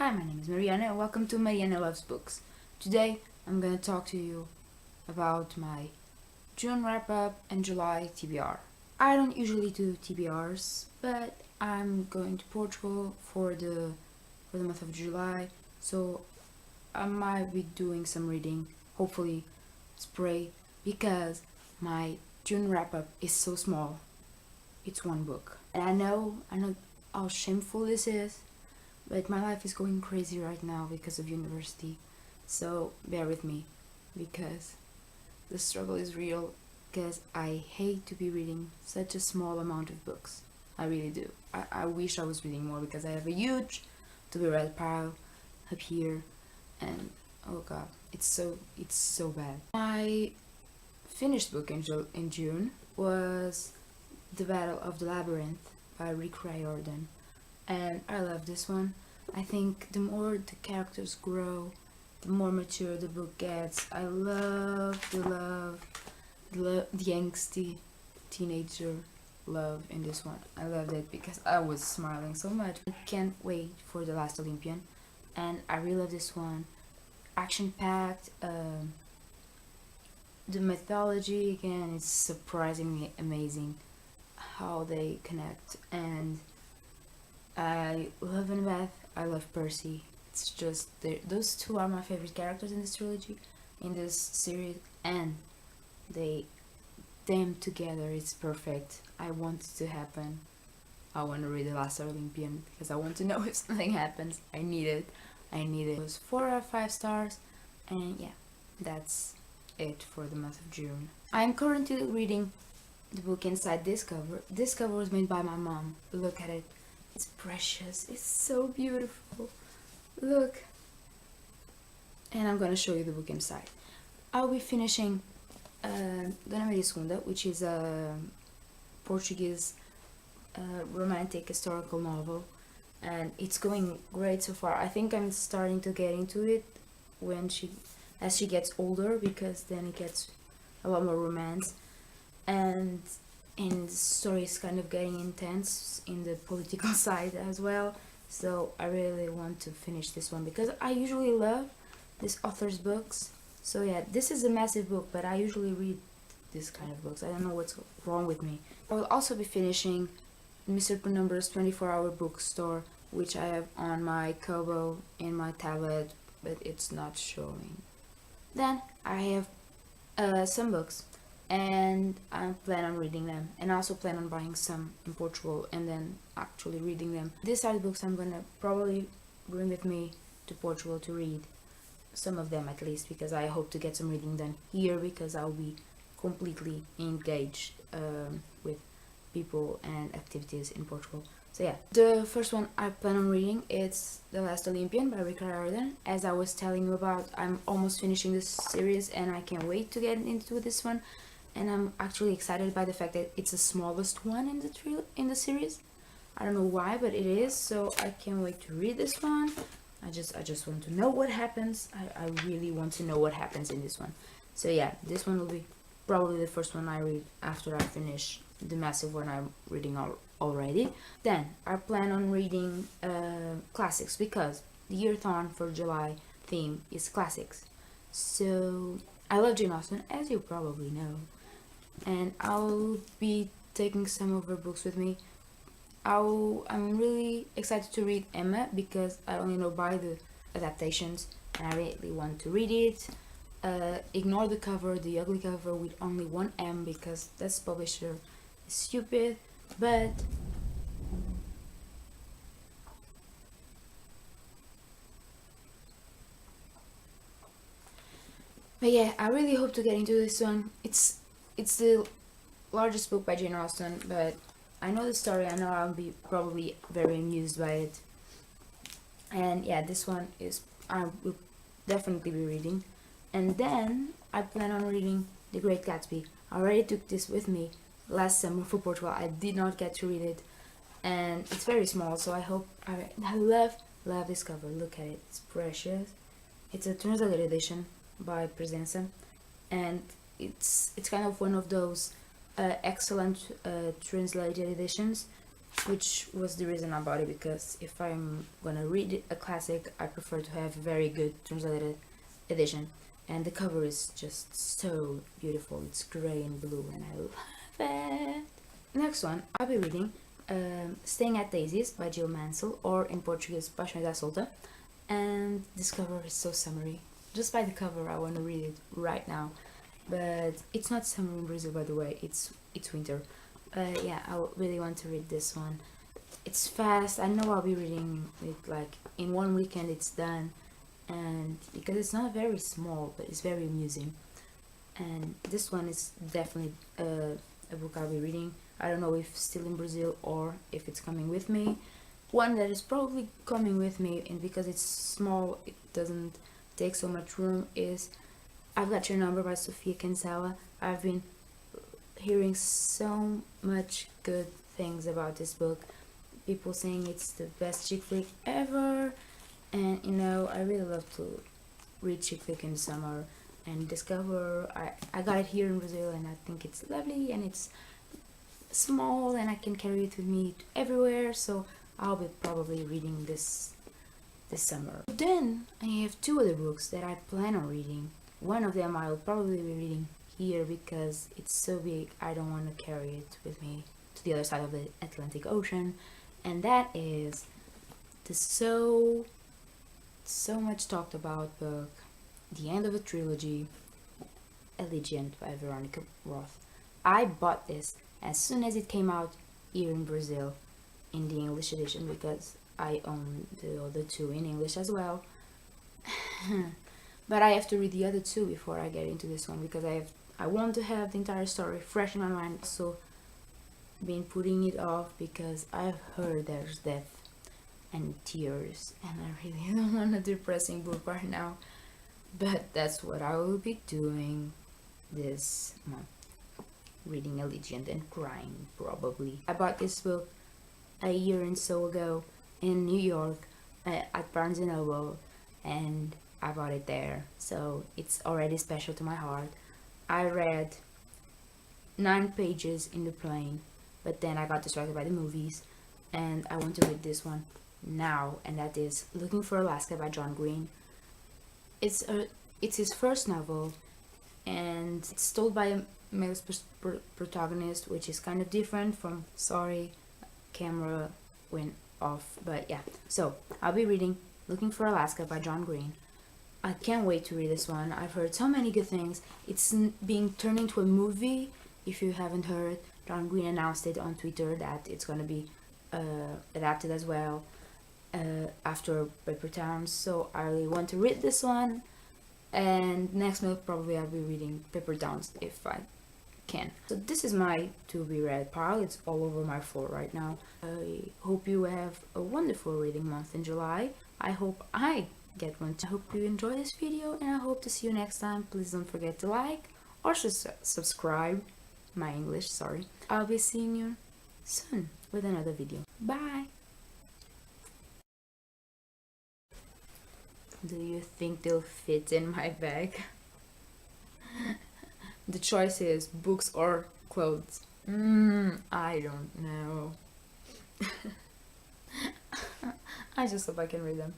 Hi, my name is Mariana and welcome to Mariana Loves Books. Today I'm going to talk to you about my June wrap up and July TBR. I don't usually do TBRs, but I'm going to Portugal for the month of July, so I might be doing some reading, hopefully spray, because my June wrap up is so small. It's one book. And I know how shameful this is, but my life is going crazy right now because of university. So bear with me, because the struggle is real, because I hate to be reading such a small amount of books. I really do. I wish I was reading more because I have a huge to be read pile up here, and oh god, it's so bad. My finished book in June was The Battle of the Labyrinth by Rick Riordan, and I love this one. I think the more the characters grow, the more mature the book gets. I love the angsty teenager love in this one. I loved it because I was smiling so much. I can't wait for The Last Olympian, and I really love this one. Action packed. The mythology again is surprisingly amazing how they connect, and I love Annabeth, I love Percy. It's just those two are my favorite characters in this trilogy, in this series, and them together it's perfect. I want it to happen. I want to read The Last Olympian because I want to know if something happens. I need it. It was 4 out of 5 stars, and yeah, that's it for the month of June. I'm currently reading the book inside this cover. This cover was made by my mom. Look at it. It's precious. It's so beautiful. Look. And I'm gonna show you the book inside. I'll be finishing Dona Maria II, which is a Portuguese romantic historical novel, and it's going great so far. I think I'm starting to get into it as she gets older, because then it gets a lot more romance, and the story is kind of getting intense in the political side as well. So I really want to finish this one because I usually love this author's books. So yeah, this is a massive book, but I usually read this kind of books. I don't know what's wrong with me. I will also be finishing Mr. Penumbra's 24-hour bookstore, which I have on my Kobo in my tablet, but it's not showing. Then I have some books, and I plan on reading them, and I also plan on buying some in Portugal and then actually reading them. These are the books I'm gonna probably bring with me to Portugal to read, some of them at least, because I hope to get some reading done here, because I'll be completely engaged with people and activities in Portugal. So yeah, the first one I plan on reading is The Last Olympian by Rick Riordan. As I was telling you about, I'm almost finishing this series and I can't wait to get into this one. And I'm actually excited by the fact that it's the smallest one in the series. I don't know why, but it is, so I can't wait to read this one. I just want to know what happens. I really want to know what happens in this one. So yeah, this one will be probably the first one I read after I finish the massive one I'm reading already. Then I plan on reading classics, because the year-thon for July theme is classics. So I love Jane Austen, as you probably know, and I'll be taking some of her books with me. I'm really excited to read Emma, because I only know by the adaptations and I really want to read it. Ignore the cover, the ugly cover with only one M, because this publisher is stupid, but yeah, I really hope to get into this one. It's the largest book by Jane Austen, but I know the story. I know I'll be probably very amused by it. And yeah, this one I will definitely be reading. And then I plan on reading The Great Gatsby. I already took this with me last summer for Portugal. I did not get to read it, and it's very small, so I love this cover. Look at it. It's precious. It's a translated edition by Presença, and it's kind of one of those excellent translated editions which was the reason I bought it, because if I'm gonna read a classic, I prefer to have a very good translated edition. And the cover is just so beautiful. It's gray and blue and I love it. Next one, I'll be reading Staying at Daisy's by Jill Mansell, or in Portuguese, Paixões à Solta. And this cover is so summery. Just by the cover, I want to read it right now. But it's not summer in Brazil, by the way. It's winter. Yeah, I really want to read this one. It's fast. I know I'll be reading it like in one weekend. It's done, and because it's not very small, but it's very amusing. And this one is definitely a book I'll be reading. I don't know if still in Brazil or if it's coming with me. One that is probably coming with me, and because it's small, it doesn't take so much room, is I've Got Your Number by Sofia Kinsella. I've been hearing so much good things about this book. People saying it's the best chick flick ever, and you know, I really love to read chick flick in the summer and discover. I got it here in Brazil, and I think it's lovely, and it's small, and I can carry it with me everywhere, so I'll be probably reading this summer. Then I have two other books that I plan on reading. One of them I'll probably be reading here because it's so big I don't want to carry it with me to the other side of the Atlantic Ocean, and that is the so much talked about book, the end of a trilogy, Allegiant by Veronica Roth. I bought this as soon as it came out here in Brazil in the English edition, because I own the other two in English as well. But I have to read the other two before I get into this one, because I want to have the entire story fresh in my mind. So been putting it off because I've heard there's death and tears, and I really don't want a depressing book right now. But that's what I will be doing this month, reading Allegiant and crying probably. I bought this book a year and so ago in New York at Barnes & Noble, and I bought it there, so it's already special to my heart. I read 9 pages in the plane, but then I got distracted by the movies, and I want to read this one now, and that is Looking for Alaska by John Green. It's his first novel, and it's told by a male protagonist, which is kind of different from Sorry, camera went off, but yeah. So I'll be reading Looking for Alaska by John Green. I can't wait to read this one. I've heard so many good things. It's being turned into a movie. If you haven't heard, John Green announced it on Twitter that it's gonna be adapted as well after Paper Towns. So I really want to read this one, and next month probably I'll be reading Paper Towns if I can. So this is my to be read pile. It's all over my floor right now. I hope you have a wonderful reading month in July. I hope I get one. I hope you enjoy this video, and I hope to see you next time. Please don't forget to like or subscribe. My English, sorry. I'll be seeing you soon with another video. Bye. Do you think they'll fit in my bag? The choice is books or clothes. I don't know. I just hope I can read them.